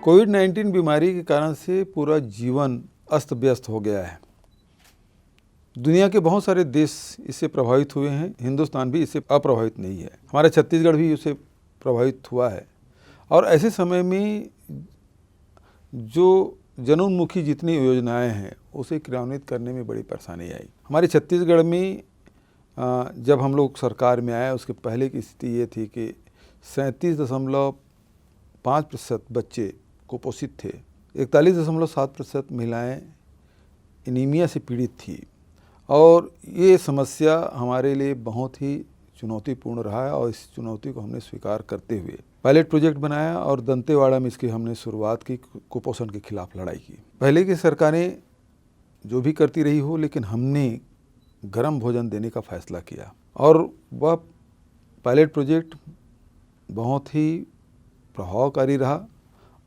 कोविड-19 बीमारी के कारण से पूरा जीवन अस्त व्यस्त हो गया है। दुनिया के बहुत सारे देश इससे प्रभावित हुए हैं, हिंदुस्तान भी इससे अप्रभावित नहीं है। हमारा छत्तीसगढ़ भी इससे प्रभावित हुआ है और ऐसे समय में जो जनोन्मुखी जितनी योजनाएं हैं उसे क्रियान्वित करने में बड़ी परेशानी आई। हमारे छत्तीसगढ़ में जब हम लोग सरकार में आए उसके पहले की स्थिति ये थी कि 37.5% बच्चे कुपोषित थे, 41.7% महिलाएं एनीमिया से पीड़ित थी और ये समस्या हमारे लिए बहुत ही चुनौतीपूर्ण रहा है और इस चुनौती को हमने स्वीकार करते हुए पायलट प्रोजेक्ट बनाया और दंतेवाड़ा में इसकी हमने शुरुआत की, कुपोषण के खिलाफ लड़ाई की। पहले की सरकारें जो भी करती रही हो, लेकिन हमने गर्म भोजन देने का फैसला किया और वह पायलट प्रोजेक्ट बहुत ही प्रभावकारी रहा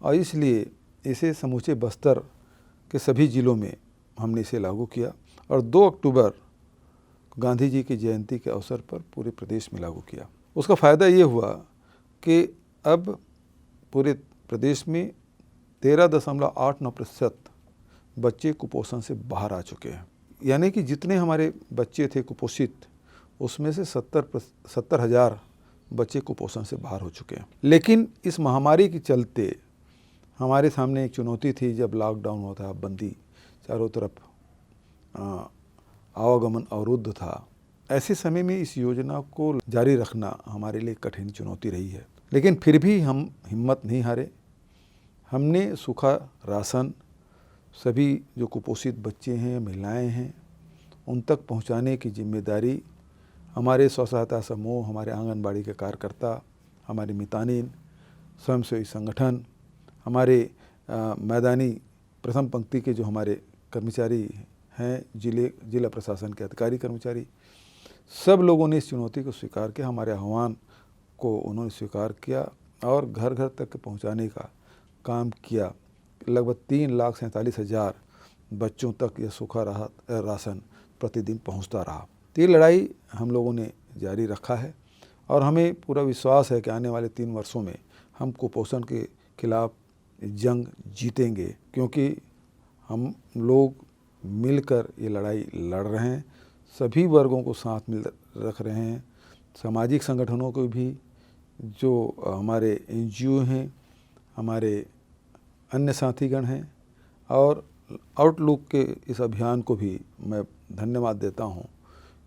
और इसलिए इसे समूचे बस्तर के सभी ज़िलों में हमने इसे लागू किया और 2 अक्टूबर गांधी जी की जयंती के अवसर पर पूरे प्रदेश में लागू किया। उसका फ़ायदा ये हुआ कि अब पूरे प्रदेश में 13.89% बच्चे कुपोषण से बाहर आ चुके हैं। यानी कि जितने हमारे बच्चे थे कुपोषित उसमें से 70,000 बच्चे कुपोषण से बाहर हो चुके हैं। लेकिन इस महामारी के चलते हमारे सामने एक चुनौती थी। जब लॉकडाउन हुआ था, बंदी, चारों तरफ आवागमन अवरुद्ध था, ऐसे समय में इस योजना को जारी रखना हमारे लिए कठिन चुनौती रही है। लेकिन फिर भी हम हिम्मत नहीं हारे। हमने सूखा राशन सभी जो कुपोषित बच्चे हैं, महिलाएं हैं, उन तक पहुंचाने की जिम्मेदारी हमारे स्व सहायता समूह, हमारे आंगनबाड़ी के कार्यकर्ता, हमारे मितानिन, स्वयंसेवी संगठन, हमारे मैदानी प्रथम पंक्ति के जो हमारे कर्मचारी हैं, जिला प्रशासन के अधिकारी कर्मचारी, सब लोगों ने इस चुनौती को स्वीकार किया। हमारे आह्वान को उन्होंने स्वीकार किया और घर घर तक पहुंचाने का काम किया। लगभग 3,47,000 बच्चों तक यह सूखा राशन प्रतिदिन पहुंचता रहा। तो ये लड़ाई हम लोगों ने जारी रखा है और हमें पूरा विश्वास है कि आने वाले 3 वर्षों में हम कुपोषण के खिलाफ जंग जीतेंगे, क्योंकि हम लोग मिलकर ये लड़ाई लड़ रहे हैं। सभी वर्गों को साथ मिल रख रहे हैं, सामाजिक संगठनों को भी, जो हमारे NGO हैं, हमारे अन्य साथीगण हैं और आउटलुक के इस अभियान को भी मैं धन्यवाद देता हूं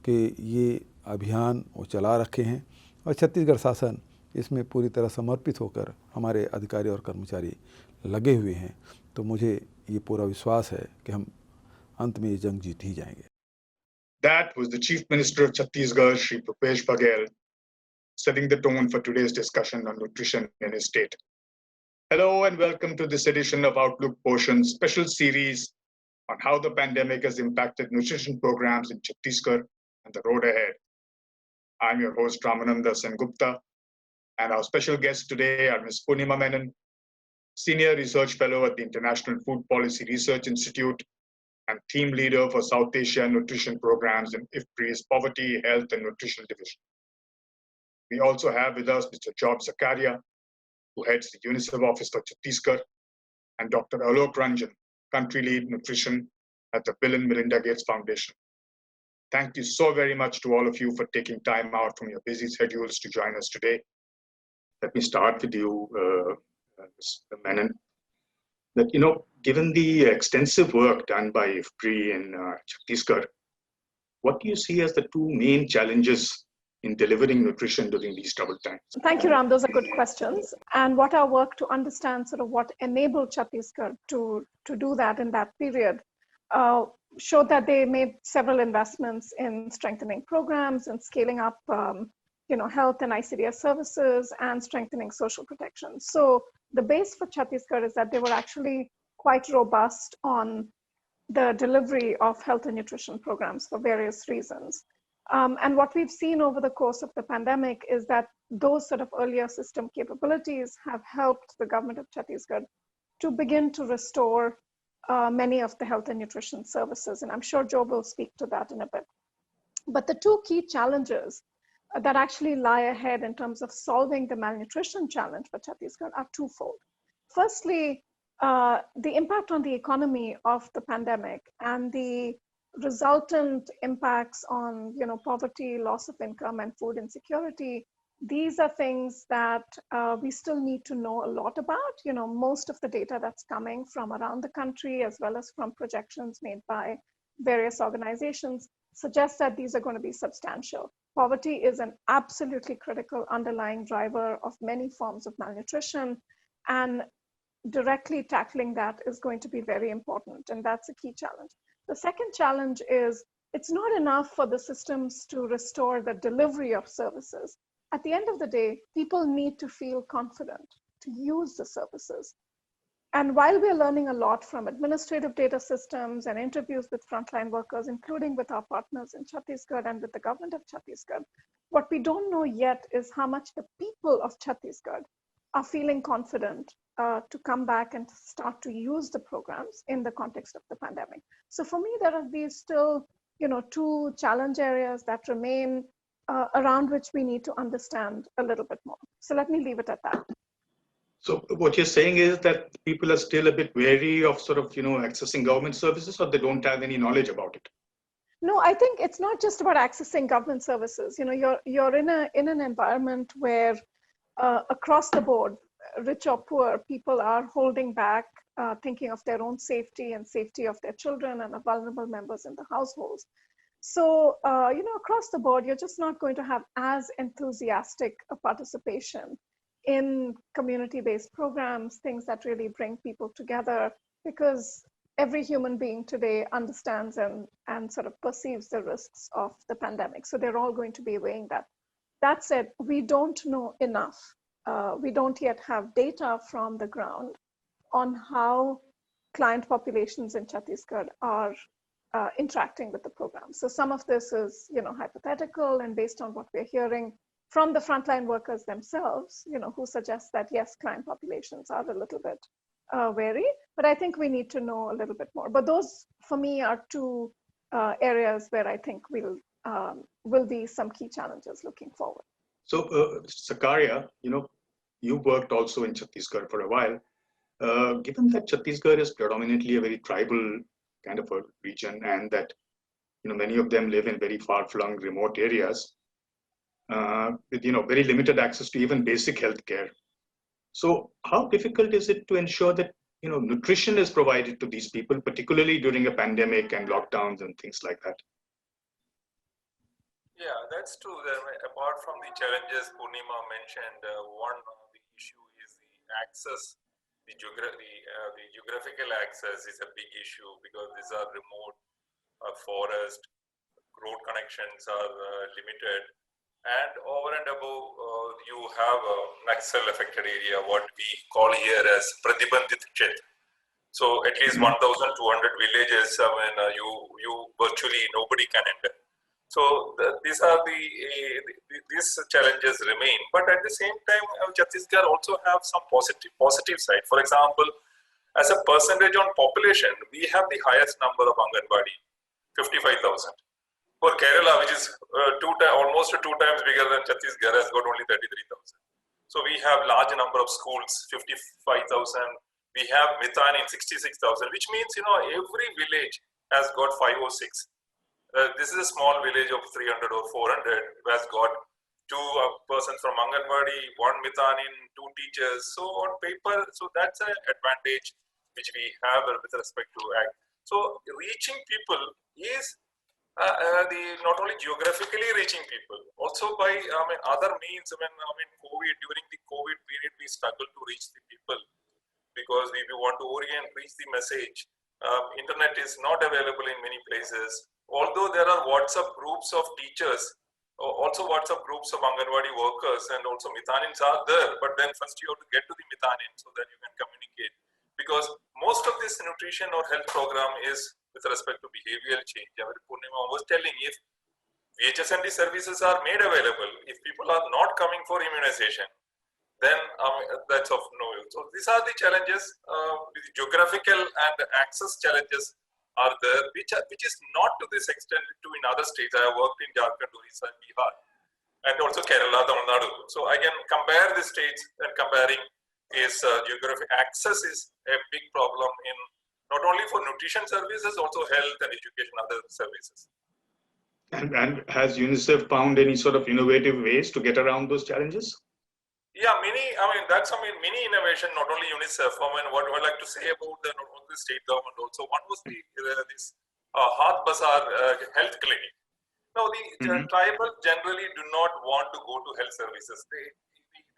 कि ये अभियान वो चला रखे हैं और छत्तीसगढ़ शासन इसमें पूरी तरह समर्पित होकर हमारे अधिकारी और कर्मचारी लगे हुए हैं। तो मुझे ये पूरा विश्वास है कि हम अंत में ये जंग जीत ही जाएंगे। That was the Chief Minister of Chhattisgarh, Shri Bhupesh Baghel, setting the tone for today's discussion on nutrition in his state. Hello and welcome to this edition of Outlook Portion's special series on how the pandemic has impacted nutrition programs in Chhattisgarh and the road ahead. I'm your host Ramananda Sengupta, and our special guests today are Ms. Purnima Menon, Senior Research Fellow at the International Food Policy Research Institute and Team Leader for South Asia Nutrition Programs in IFPRI's Poverty, Health and Nutrition Division. We also have with us Mr. Job Zakaria, who heads the UNICEF Office for Chhattisgarh, and Dr. Alok Ranjan, Country Lead Nutrition at the Bill and Melinda Gates Foundation. Thank you so very much to all of you for taking time out from your busy schedules to join us today. Let me start with you, Ms. Menon. That, given the extensive work done by IFPRI in Chhattisgarh, what do you see as the 2 main challenges in delivering nutrition during these troubled times? Thank you, Ram. Those are good questions. And what our work to understand sort of what enabled Chhattisgarh to do that in that period showed that they made several investments in strengthening programs and scaling up health and ICDS services and strengthening social protection. So the base for Chhattisgarh is that they were actually quite robust on the delivery of health and nutrition programs for various reasons. And what we've seen over the course of the pandemic is that those sort of earlier system capabilities have helped the government of Chhattisgarh to begin to restore many of the health and nutrition services. And I'm sure Joe will speak to that in a bit. But the 2 key challenges that actually lie ahead in terms of solving the malnutrition challenge for Chhattisgarh are twofold. Firstly, the impact on the economy of the pandemic and the resultant impacts on, poverty, loss of income, and food insecurity. These are things that we still need to know a lot about. Most of the data that's coming from around the country, as well as from projections made by various organizations, suggests that these are going to be substantial. Poverty is an absolutely critical underlying driver of many forms of malnutrition, and directly tackling that is going to be very important, and that's a key challenge. The second challenge is it's not enough for the systems to restore the delivery of services. At the end of the day, people need to feel confident to use the services. And while we're learning a lot from administrative data systems and interviews with frontline workers, including with our partners in Chhattisgarh and with the government of Chhattisgarh, what we don't know yet is how much the people of Chhattisgarh are feeling confident to come back and start to use the programs in the context of the pandemic. So for me, there are these still, two challenge areas that remain around which we need to understand a little bit more. So let me leave it at that. So what you're saying is that people are still a bit wary of sort of, accessing government services, or they don't have any knowledge about it? No, I think it's not just about accessing government services. You're in an environment where across the board, rich or poor, people are holding back, thinking of their own safety and safety of their children and the vulnerable members in the households. So, across the board, you're just not going to have as enthusiastic a participation in community-based programs, things that really bring people together, because every human being today understands and sort of perceives the risks of the pandemic. So they're all going to be weighing that. That said, we don't know enough. We don't yet have data from the ground on how client populations in Chhattisgarh are interacting with the program. So some of this is, hypothetical, and based on what we're hearing from the frontline workers themselves, who suggest that yes, client populations are a little bit wary, but I think we need to know a little bit more. But those, for me, are two areas where I think will be some key challenges looking forward. So, Sakarya, you worked also in Chhattisgarh for a while. Given that Chhattisgarh is predominantly a very tribal kind of a region, and that many of them live in very far-flung, remote areas, with very limited access to even basic healthcare. So, how difficult is it to ensure that nutrition is provided to these people, particularly during a pandemic and lockdowns and things like that? Yeah, that's true. Apart from the challenges Purnima mentioned, one of the issue is the access. The geographical access is a big issue because these are remote, forest, road connections are limited, and over and above, you have a Naxal affected area, what we call here as Pratibandhit Kshetra. So at least 1,200 villages, you virtually nobody can enter. So these are these challenges remain, but at the same time, Chhattisgarh also have some positive side. For example, as a percentage on population, we have the highest number of Anganwadi, 55,000. For Kerala, which is almost 2 times bigger than Chhattisgarh, has got only 33,000. So we have large number of schools, 55,000. We have Mithani, 66,000, which means every village has got 5 or 6. This is a small village of 300 or 400 who has got 2 persons from Anganwadi, 1 Mithanin, 2 teachers. So on paper, so that's an advantage which we have with respect to ACT. So reaching people is not only geographically reaching people, also by other means. COVID, during the COVID period, we struggled to reach the people because we want to reach the message. Internet is not available in many places. Although there are WhatsApp groups of teachers, also WhatsApp groups of Anganwadi workers, and also Mithanins are there, but then first you have to get to the Mithanin so that you can communicate. Because most of this nutrition or health program is with respect to behavioral change. Purnima was telling, if VHSND services are made available, if people are not coming for immunization, then that's of no use. So these are the challenges, the geographical and access challenges are there, which is not to this extent to in other states. I have worked in Jharkhand, Orissa, Bihar, and also Kerala, Tamil Nadu. So I can compare the states and comparing is geographic access is a big problem in not only for nutrition services, also health and education, other services. And has UNICEF found any sort of innovative ways to get around those challenges? Yeah, many innovation, not only UNICEF. What I'd like to say about not only the state government also. One was this Hath Bazaar health clinic. Now, the tribal generally do not want to go to health services.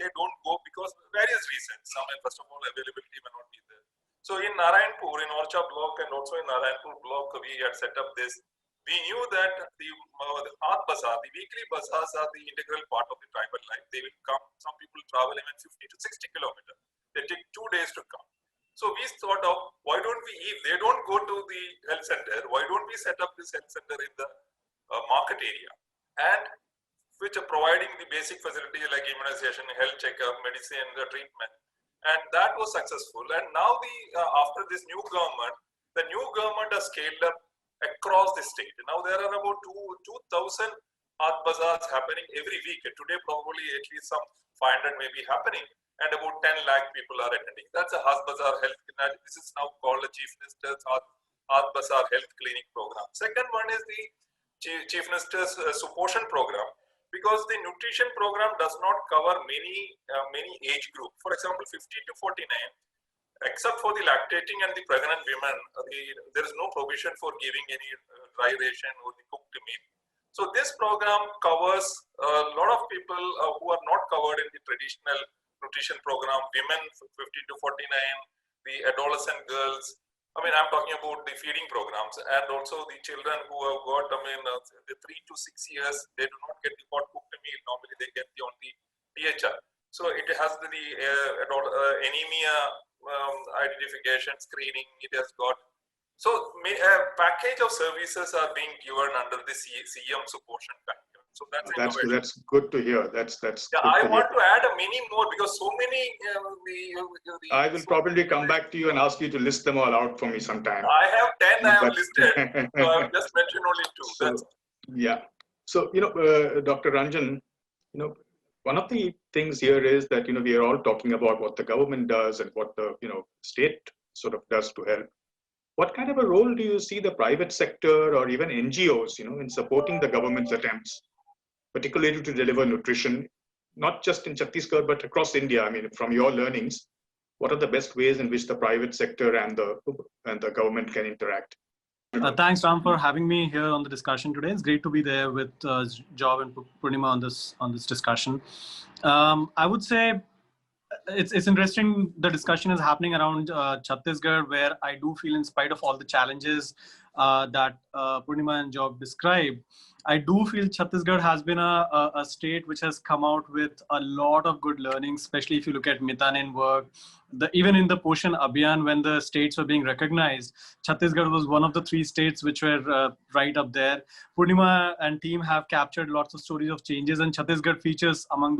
They don't go because of various reasons. First of all, availability may not be there. So in Narayanpur, in Orcha block and also in Narayanpur block, we had set up this. We knew that the Hath Bazaar, the weekly bazaars are the integral part of the tribal life. They will come, some people travel even 50 to 60 kilometers. They take 2 days to come. So we thought of, why don't we, if they don't go to the health center, why don't we set up this health center in the market area, and which are providing the basic facilities like immunization, health checkup, medicine, the treatment. And that was successful. And now after this new government, the new government has scaled up across the state. Now there are about 2,000 Hath Bazaars happening every week. Today probably at least some 500 may be happening, and about 10 lakh people are attending. That's a Hath Bazaar health clinic. This is now called the Chief Minister's Hath Bazaar Health Clinic program. Second one is the Chief Minister's Suposhan program, because the nutrition program does not cover many age group. For example, 50 to 49, except for the lactating and the pregnant women, there is no provision for giving any dry ration or the cooked meal. So this program covers a lot of people who are not covered in the traditional nutrition program, women 50 to 49, the adolescent girls. I'm talking about the feeding programs, and also the children who have got, the 3 to 6 years, they do not get the hot cooked meal. Normally they get the only PHR. So it has the anemia identification, screening, it has got. So a package of services are being given under the CM Suposhan package. So that's good to hear. That's yeah, I want to add many more, because so many. I will probably come back to you and ask you to list them all out for me sometime. I have 10 I have listed. So I've just mentioned only 2. Yeah. So, Dr. Ranjan, one of the things here is that, we are all talking about what the government does and what the, state sort of does to help. What kind of a role do you see the private sector or even NGOs, in supporting the government's attempts, particularly to deliver nutrition, not just in Chhattisgarh, but across India? From your learnings, what are the best ways in which the private sector and the government can interact? Thanks, Ram, for having me here on the discussion today. It's great to be there with Job and Purnima on this discussion. I would say it's interesting. The discussion is happening around Chhattisgarh, where I do feel, in spite of all the challenges that Purnima and Job described, I do feel Chhattisgarh has been a state which has come out with a lot of good learnings, especially if you look at Mitanin work. Even in the Poshan Abhiyan, when the states were being recognized, Chhattisgarh was one of the 3 states which were right up there. Purnima and team have captured lots of stories of changes, and Chhattisgarh features among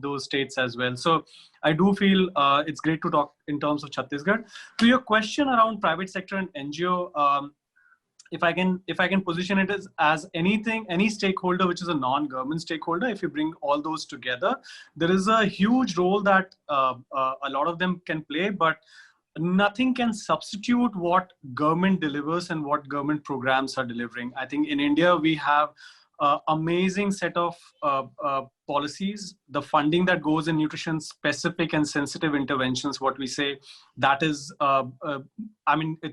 those states as well. So I do feel it's great to talk in terms of Chhattisgarh. To your question around private sector and NGO, if I can position it as any stakeholder which is a non-government stakeholder, if you bring all those together, there is a huge role that a lot of them can play, but nothing can substitute what government delivers and what government programs are delivering. I think in India, we have amazing set of policies. The funding that goes in nutrition specific and sensitive interventions, what we say, that is,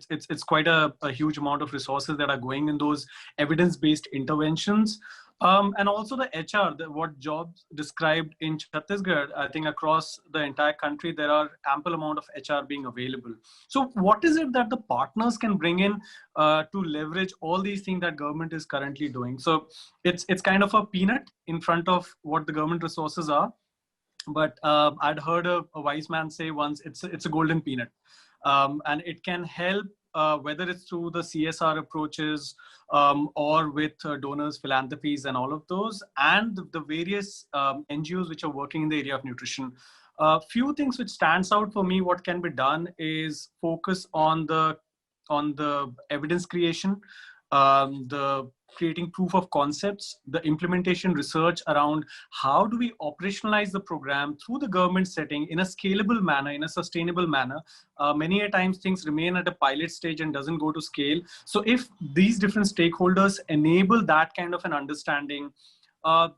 it's quite a huge amount of resources that are going in those evidence-based interventions. And also the HR, what Jobs described in Chhattisgarh, I think across the entire country, there are ample amount of HR being available. So what is it that the partners can bring in to leverage all these things that government is currently doing? So it's kind of a peanut in front of what the government resources are. But I'd heard a wise man say once, it's a golden peanut. And it can help, whether it's through the CSR approaches or with donors, philanthropies, and all of those, and the various NGOs which are working in the area of nutrition. Few things which stands out for me, what can be done is focus on the evidence creation, the creating proof of concepts, the implementation research around how do we operationalize the program through the government setting in a scalable manner, in a sustainable manner. Many a times things remain at a pilot stage and doesn't go to scale. So if these different stakeholders enable that kind of an understanding,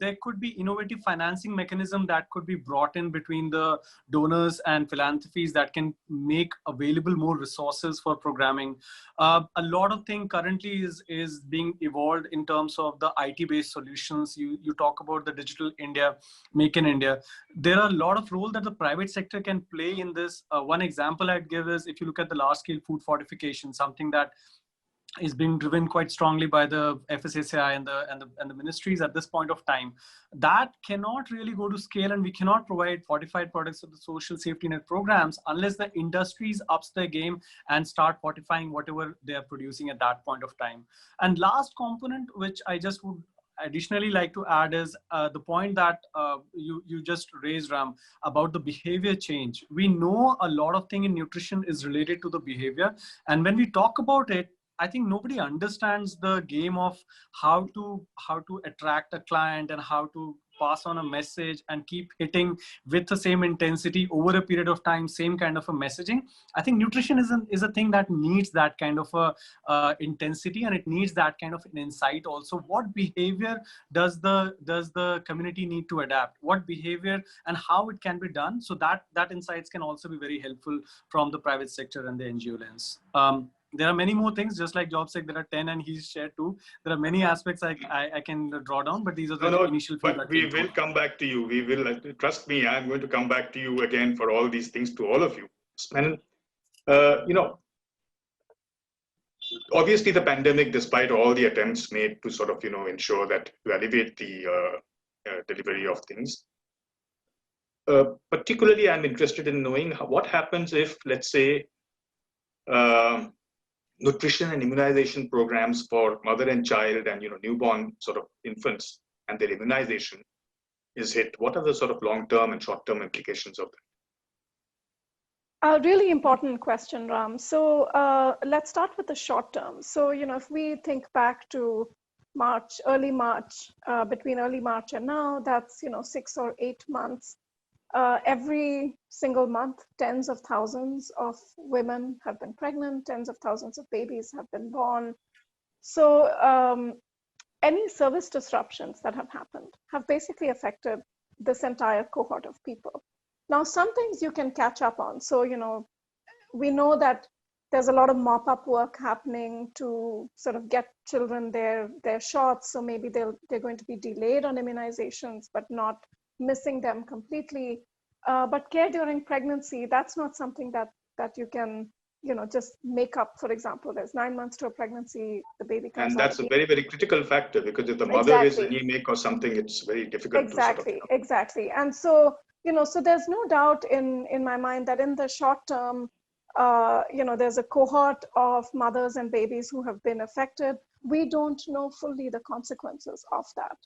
there could be innovative financing mechanism that could be brought in between the donors and philanthropies that can make available more resources for programming. A lot of thing currently is being evolved in terms of the IT-based solutions. You talk about the Digital India, Make in India. There are a lot of roles that the private sector can play in this. One example I'd give is if you look at the large-scale food fortification, something that is being driven quite strongly by the FSSAI and the ministries at this point of time. That cannot really go to scale, and we cannot provide fortified products of the social safety net programs unless the industries ups their game and start fortifying whatever they are producing at that point of time. And last component, which I just would additionally like to add, is the point that you just raised, Ram, about the behavior change. We know a lot of thing in nutrition is related to the behavior, and when we talk about it, I think nobody understands the game of how to attract a client and how to pass on a message and keep hitting with the same intensity over a period of time, same kind of a messaging. I think nutrition is a thing that needs that kind of a intensity, and it needs that kind of an insight also. What behavior does the community need to adapt? What behavior and how it can be done? So that insights can also be very helpful from the private sector and the NGO lens. There are many more things, just like Job said, there are 10 and he's shared 2. There are many aspects I can draw down, but these are the initial feedback. But we will come back to you. We will, trust me, I'm going to come back to you again for all these things, to all of you. And, obviously the pandemic, despite all the attempts made to sort of, ensure that to alleviate the delivery of things, particularly I'm interested in knowing what happens if, let's say, nutrition and immunization programs for mother and child and newborn sort of infants and their immunization is hit. What are the sort of long-term and short-term implications of that? A really important question, Ram. So let's start with the short term. So if we think back to March, early March, between early March and now, that's 6 or 8 months. Every single month, tens of thousands of women have been pregnant, tens of thousands of babies have been born. So any service disruptions that have happened have basically affected this entire cohort of people. Now, some things you can catch up on. So, we know that there's a lot of mop-up work happening to sort of get children their shots. So maybe they're going to be delayed on immunizations, but not missing them completely. But care during pregnancy, that's not something that you can, just make up. For example, there's 9 months to a pregnancy, the baby comes out. And that's a very, very critical factor, because if the mother is anemic or something, it's very difficult to sort of, Exactly. And so, so there's no doubt in my mind that in the short term, there's a cohort of mothers and babies who have been affected. We don't know fully the consequences of that.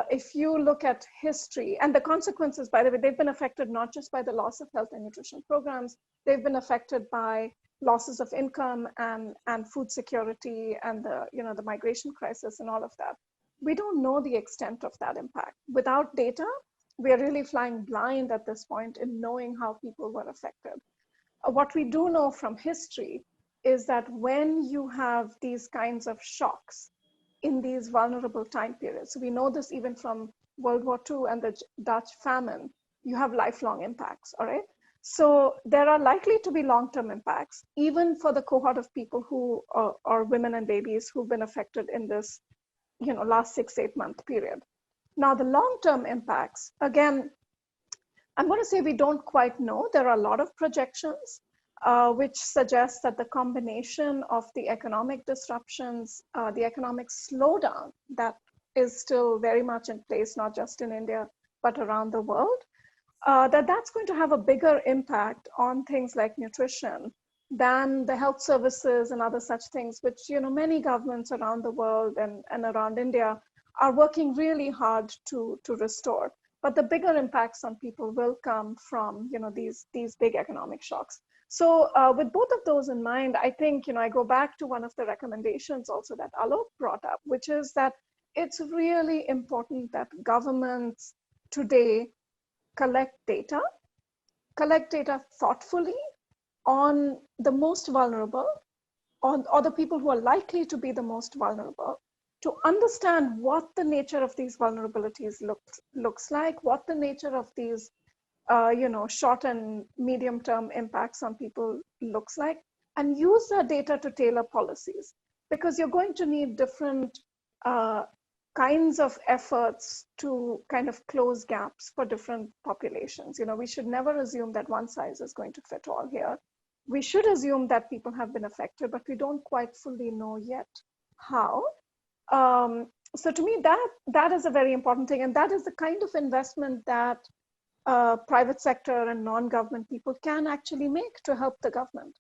If you look at history, and the consequences, by the way, they've been affected not just by the loss of health and nutrition programs, they've been affected by losses of income and food security and the migration crisis and all of that. We don't know the extent of that impact. Without data, we are really flying blind at this point in knowing how people were affected. What we do know from history is that when you have these kinds of shocks in these vulnerable time periods, so we know this even from World War II and the Dutch famine, you have lifelong impacts, all right? So there are likely to be long-term impacts, even for the cohort of people who are women and babies who've been affected in this, last 6-8 month period. Now, the long-term impacts, again, I'm going to say we don't quite know. There are a lot of projections which suggest that the combination of the economic disruptions, the economic slowdown that is still very much in place, not just in India, but around the world, that's going to have a bigger impact on things like nutrition than the health services and other such things, which many governments around the world and around India are working really hard to restore. But the bigger impacts on people will come from these big economic shocks. So with both of those in mind, I think, I go back to one of the recommendations also that Alok brought up, which is that it's really important that governments today collect data thoughtfully on the most vulnerable, or the people who are likely to be the most vulnerable, to understand what the nature of these vulnerabilities looks like, what the nature of these short and medium term impacts on people looks like, and use that data to tailor policies, because you're going to need different kinds of efforts to kind of close gaps for different populations. We should never assume that one size is going to fit all here. We should assume that people have been affected, but we don't quite fully know yet how. So to me, that is a very important thing, and that is the kind of investment that private sector and non-government people can actually make to help the government.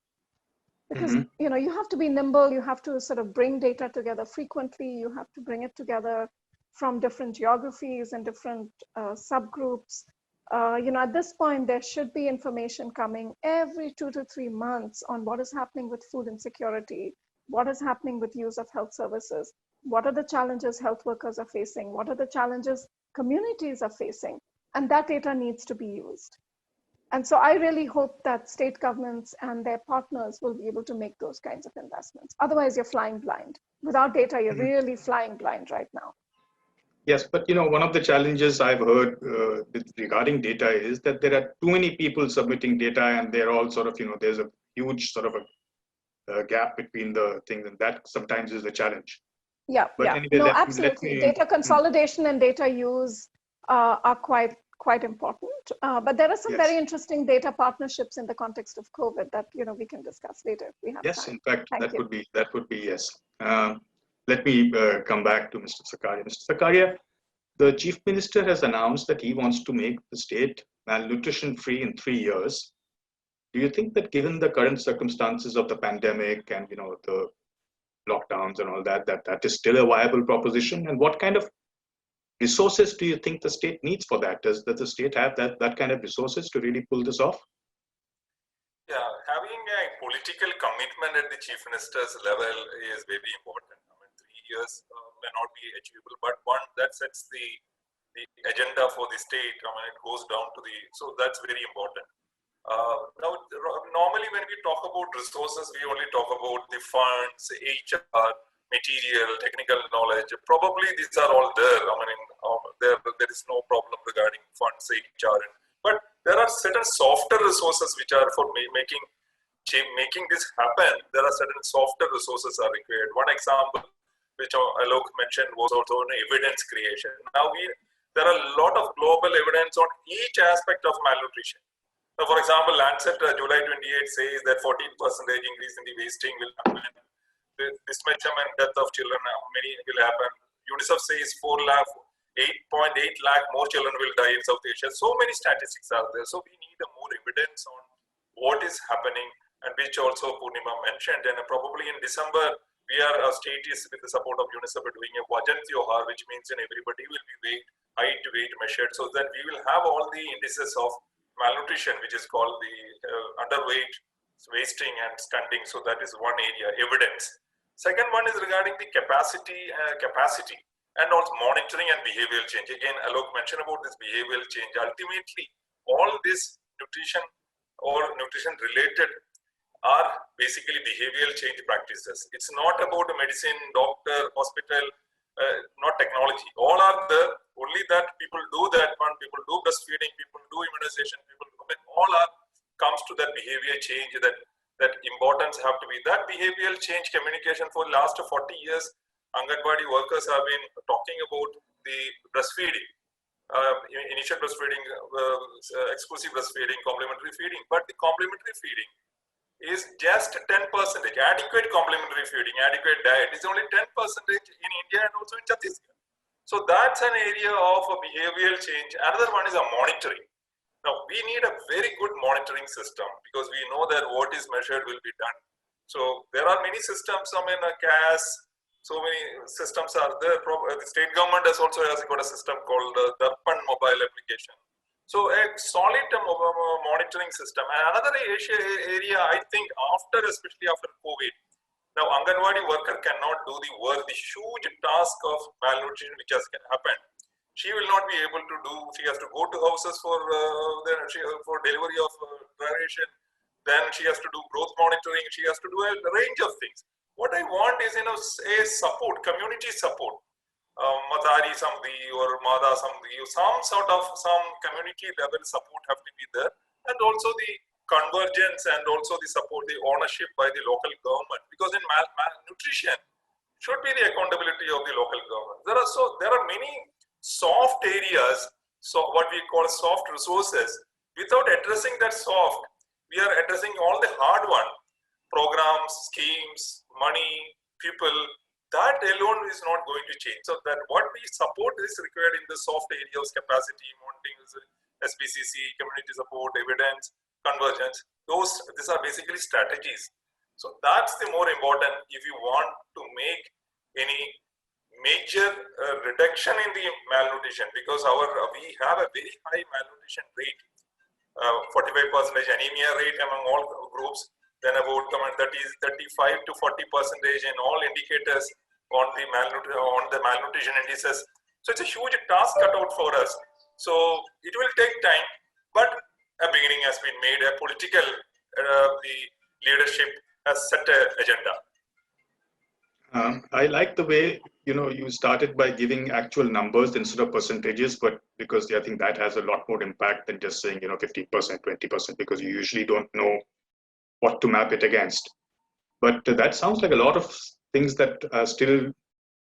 Because you have to be nimble, you have to sort of bring data together frequently, you have to bring it together from different geographies and different subgroups. At this point, there should be information coming every 2 to 3 months on what is happening with food insecurity, what is happening with use of health services, what are the challenges health workers are facing, what are the challenges communities are facing, and that data needs to be used. And so I really hope that state governments and their partners will be able to make those kinds of investments. Otherwise, you're flying blind. Without data, you're really flying blind right now. Yes, but one of the challenges I've heard regarding data is that there are too many people submitting data, and they're all sort of, there's a huge sort of a gap between the things, and that sometimes is a challenge. Yeah, but yeah. anyway, No, absolutely. Data consolidation and data use are quite important. But there are some very interesting data partnerships in the context of COVID that we can discuss later if we have time. In fact, that would be yes. Let me come back to Mr. Sakaria. Mr. Sakaria, the Chief Minister has announced that he wants to make the state malnutrition free in 3 years. Do you think that given the current circumstances of the pandemic and the lockdowns and all that is still a viable proposition? And what kind of resources do you think the state needs for that? Does the state have that kind of resources to really pull this off? Yeah, having a political commitment at the Chief Minister's level is very important. 3 years may not be achievable, but one that sets the agenda for the state. It goes down to so that's very important. Now, normally when we talk about resources, we only talk about the funds, HR, material, technical knowledge. Probably these are all there. There is no problem regarding funds, HR, but there are certain softer resources which are for making this happen. There are certain softer resources are required. One example, which Alok mentioned, was also evidence creation. Now there are a lot of global evidence on each aspect of malnutrition. Now, for example, Lancet July 28 says that 14% increase in the wasting will happen. This measurement death of children, many will happen. UNICEF says 8.8 lakh more children will die in South Asia. So many statistics are there. So we need more evidence on what is happening, and which also Purnima mentioned. And probably in December, our state is, with the support of UNICEF, doing a Vajan Tyohar, which means everybody will be height to weight measured, so that we will have all the indices of malnutrition, which is called the underweight, wasting, and stunting. So that is one area, evidence. Second one is regarding the capacity, and also monitoring and behavioral change. Again, Alok mentioned about this behavioral change. Ultimately, all this nutrition or nutrition related are basically behavioral change practices. It's not about medicine, doctor, hospital, not technology. All are there. Only that people do that one. People do breastfeeding. People do immunization. All comes to that behavior change. That importance have to be that behavioral change communication. For the last 40 years, Anganwadi workers have been talking about the breastfeeding, initial breastfeeding, exclusive breastfeeding, complementary feeding. But the complementary feeding is just 10%. Adequate complementary feeding, adequate diet is only 10% in India and also in Chhattisgarh. So that's an area of a behavioral change. Another one is a monitoring. Now we need a very good monitoring system, because we know that what is measured will be done. So there are many systems. CAS, so many systems are there. The state government has got a system called the Darpan mobile application. So a solid monitoring system. And another area, I think, especially after COVID, now Anganwadi worker cannot do the work, the huge task of malnutrition which has happened. She will not be able to do. She has to go to houses for for delivery of ration. Then she has to do growth monitoring. She has to do a range of things. What I want is, a support, community support. Matari Samdi or Mada Samdi, some community level support have to be there, and also the convergence and also the support, the ownership by the local government, because in malnutrition should be the accountability of the local government. There are many soft areas, so what we call soft resources. Without addressing that soft, we are addressing all the hard one, programs, schemes, money, people. That alone is not going to change. So that what we support is required in the soft areas, capacity, mounting, SPCC, community support, evidence, convergence. These are basically strategies. So that's the more important if you want to make any major reduction in the malnutrition, because we have a very high malnutrition rate, 45% anemia rate among all groups, then about 35 to 40% in all indicators on the malnutrition indices. So it's a huge task cut out for us. So it will take time, but a beginning has been made. A political, the leadership has set an agenda. I like the way you started by giving actual numbers instead of percentages, but because I think that has a lot more impact than just saying 15%, 20%, because you usually don't know what to map it against. But that sounds like a lot of things that are still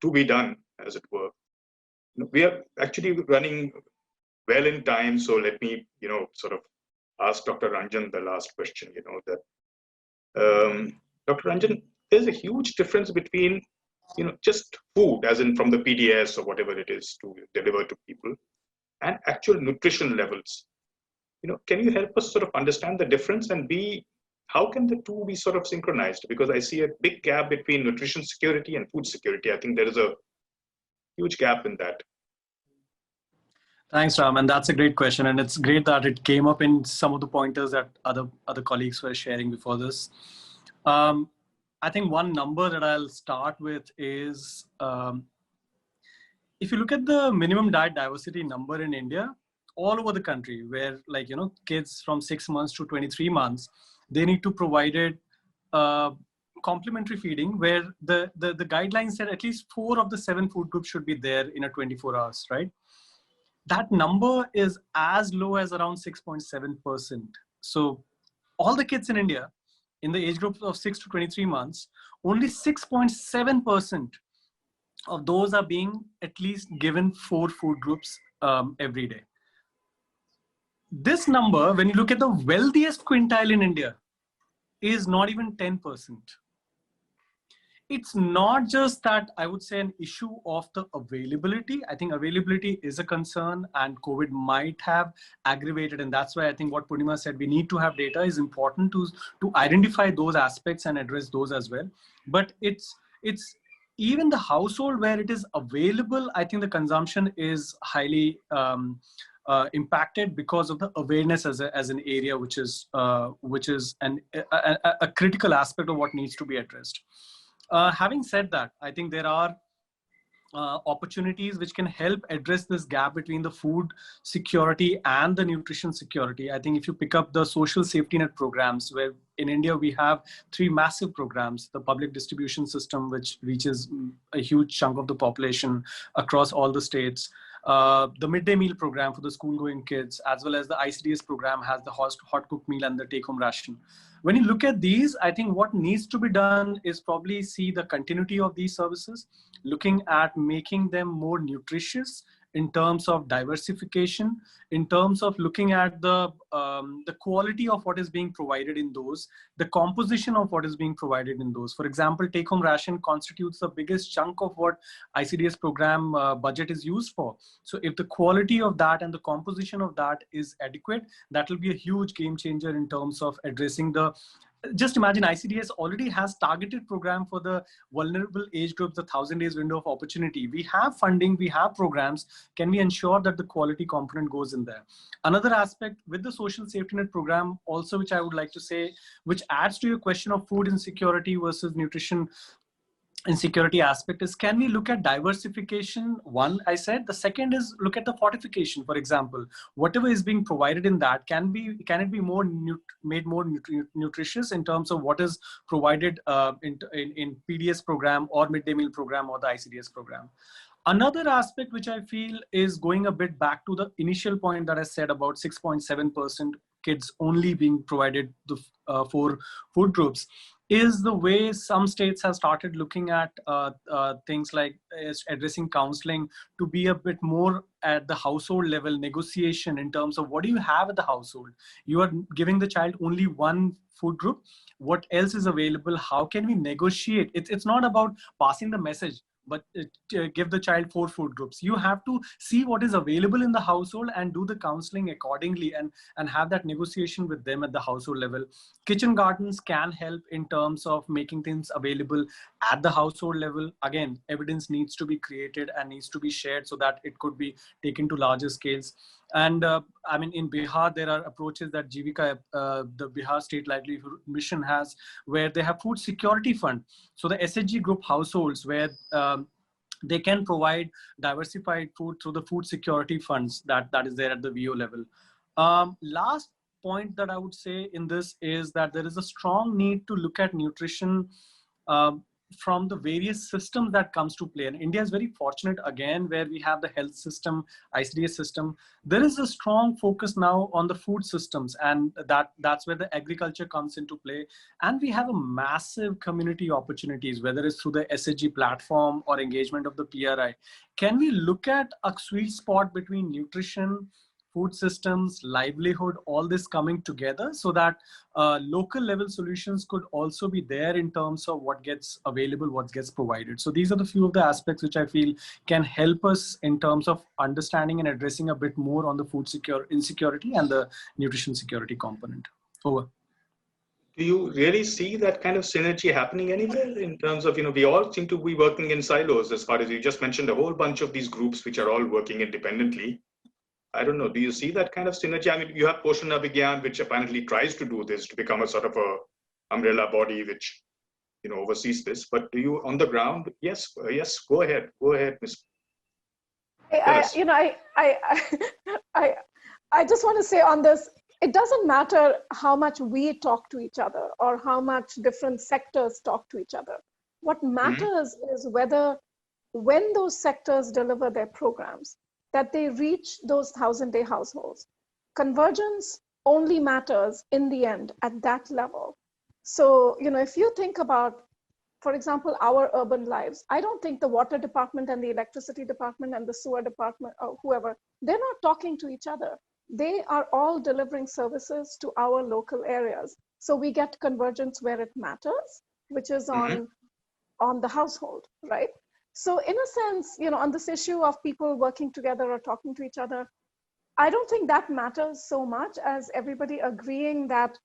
to be done, as it were. We are actually running well in time, so let me sort of ask Dr. Ranjan the last question. Dr. Ranjan, there's a huge difference between just food, as in from the PDS or whatever it is to deliver to people, and actual nutrition levels. Can you help us sort of understand the difference, and how can the two be sort of synchronized? Because I see a big gap between nutrition security and food security. I think there is a huge gap in that. Thanks, Ram, and that's a great question, and it's great that it came up in some of the pointers that other colleagues were sharing before this. I think one number that I'll start with is, if you look at the minimum diet diversity number in India, all over the country, where kids from 6 months to 23 months, they need to provide it complementary feeding, where the guidelines said at least 4 of the 7 food groups should be there in a 24 hours, right? That number is as low as around 6.7%. So all the kids in India in the age group of 6 to 23 months, only 6.7% of those are being at least given 4 food groups every day. This number, when you look at the wealthiest quintile in India, is not even 10%. It's not just that, I would say, an issue of the availability. I think availability is a concern, and COVID might have aggravated. And that's why I think what Purnima said, we need to have data, is important to identify those aspects and address those as well. But it's even the household where it is available, I think the consumption is highly impacted because of the awareness as an area, which is a critical aspect of what needs to be addressed. Having said that, I think there are opportunities which can help address this gap between the food security and the nutrition security. I think if you pick up the social safety net programs, where in India we have 3 massive programs: the public distribution system, which reaches a huge chunk of the population across all the states, the midday meal program for the school-going kids, as well as the ICDS program has the hot cooked meal and the take-home ration. When you look at these, I think what needs to be done is probably see the continuity of these services, looking at making them more nutritious in terms of diversification, in terms of looking at the quality of what is being provided in those, the composition of what is being provided in those. For example, take-home ration constitutes the biggest chunk of what ICDS program budget is used for. So if the quality of that and the composition of that is adequate, that will be a huge game changer in terms of addressing the just imagine ICDS already has targeted program for the vulnerable age groups, the 1,000 days window of opportunity. We have funding, we have programs. Can we ensure that the quality component goes in there? Another aspect with the social safety net program also, which I would like to say, which adds to your question of food insecurity versus nutrition insecurity aspect, is can we look at diversification? One, I said. The second is look at the fortification. For example, whatever is being provided in that, can it be more made more nutritious in terms of what is provided in PDS program or midday meal program or the ICDS program. Another aspect which I feel is going a bit back to the initial point that I said about 6.7% kids only being provided the for food groups, is the way some states have started looking at things like addressing counseling to be a bit more at the household level negotiation in terms of what do you have at the household. You are giving the child only one food group. What else is available? How can we negotiate? It's not about passing the message, but give the child 4 food groups. You have to see what is available in the household and do the counseling accordingly and have that negotiation with them at the household level. Kitchen gardens can help in terms of making things available at the household level. Again, evidence needs to be created and needs to be shared so that it could be taken to larger scales. And I mean, in Bihar, there are approaches that Jivika, the Bihar State Livelihood Mission has, where they have food security fund. So the SHG group households where they can provide diversified food through the food security funds that is there at the VO level. Last point that I would say in this is that there is a strong need to look at nutrition from the various systems that comes to play. And India is very fortunate again, where we have the health system, ICDS system. There is a strong focus now on the food systems, and that's where the agriculture comes into play. And we have a massive community opportunities, whether it's through the SHG platform or engagement of the PRI. Can we look at a sweet spot between nutrition, food systems, livelihood, all this coming together so that local level solutions could also be there in terms of what gets available, what gets provided. So these are the few of the aspects which I feel can help us in terms of understanding and addressing a bit more on the food insecurity and the nutrition security component. Over. Do you really see that kind of synergy happening anywhere in terms of, we all seem to be working in silos as far as you just mentioned a whole bunch of these groups which are all working independently. I don't know. Do you see that kind of synergy? I mean, you have Poshan Abhigyan, which apparently tries to do this to become a sort of a umbrella body which, oversees this. But do you on the ground? Yes, yes. Go ahead, Ms. I just want to say on this, it doesn't matter how much we talk to each other or how much different sectors talk to each other. What matters is whether when those sectors deliver their programs, that they reach those 1,000-day households. Convergence only matters in the end at that level. So, if you think about, for example, our urban lives, I don't think the water department and the electricity department and the sewer department or whoever, they're not talking to each other. They are all delivering services to our local areas. So we get convergence where it matters, which is on the household, right? So in a sense, on this issue of people working together or talking to each other, I don't think that matters so much as everybody agreeing that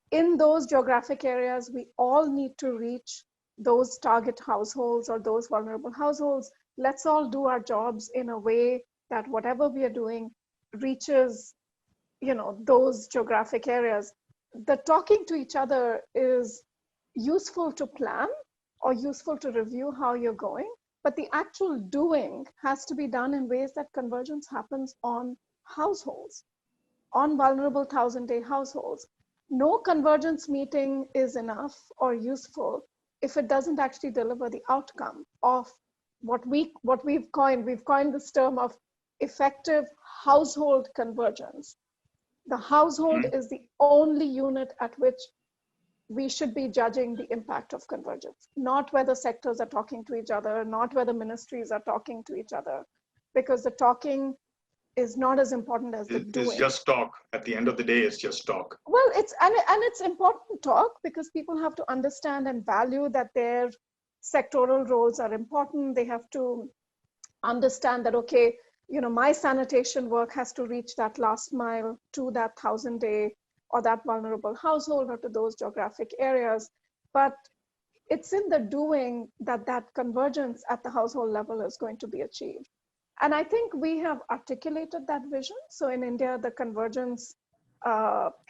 in those geographic areas, we all need to reach those target households or those vulnerable households. Let's all do our jobs in a way that whatever we are doing reaches, those geographic areas. The talking to each other is useful to plan or useful to review how you're going. But the actual doing has to be done in ways that convergence happens on households, on vulnerable 1,000-day households. No convergence meeting is enough or useful if it doesn't actually deliver the outcome of what we've coined. We've coined this term of effective household convergence. The household is the only unit at which we should be judging the impact of convergence, not whether sectors are talking to each other, not whether ministries are talking to each other, because the talking is not as important as the doing. It's just talk. At the end of the day, it's just talk. Well, it's important talk because people have to understand and value that their sectoral roles are important. They have to understand that, okay, my sanitation work has to reach that last mile to that 1,000-day or that vulnerable household or to those geographic areas. But it's in the doing that that convergence at the household level is going to be achieved. And I think we have articulated that vision. So in India, the convergence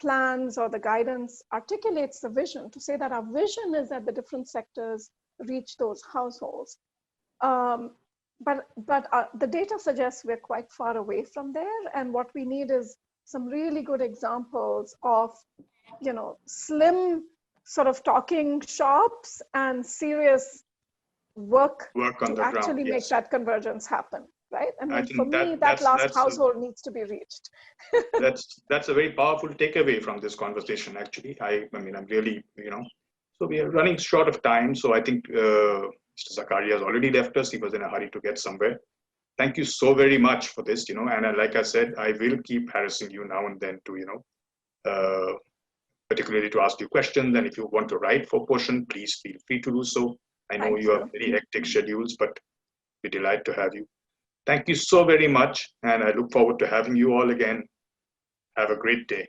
plans or the guidance articulates the vision to say that our vision is that the different sectors reach those households. But the data suggests we're quite far away from there. And what we need is some really good examples of, slim sort of talking shops and serious work on to the actually ground, make yes. that convergence happen, right? I mean, think for me, that last household needs to be reached. That's a very powerful takeaway from this conversation, actually. I mean, I'm really, so we are running short of time. So I think Mr. Zakaria has already left us. He was in a hurry to get somewhere. Thank you so very much for this, and like I said, I will keep harassing you now and then to, particularly to ask you questions. And if you want to write for Poshan, please feel free to do so. I know you have very hectic schedules, but we're delighted to have you. Thank you so very much. And I look forward to having you all again. Have a great day.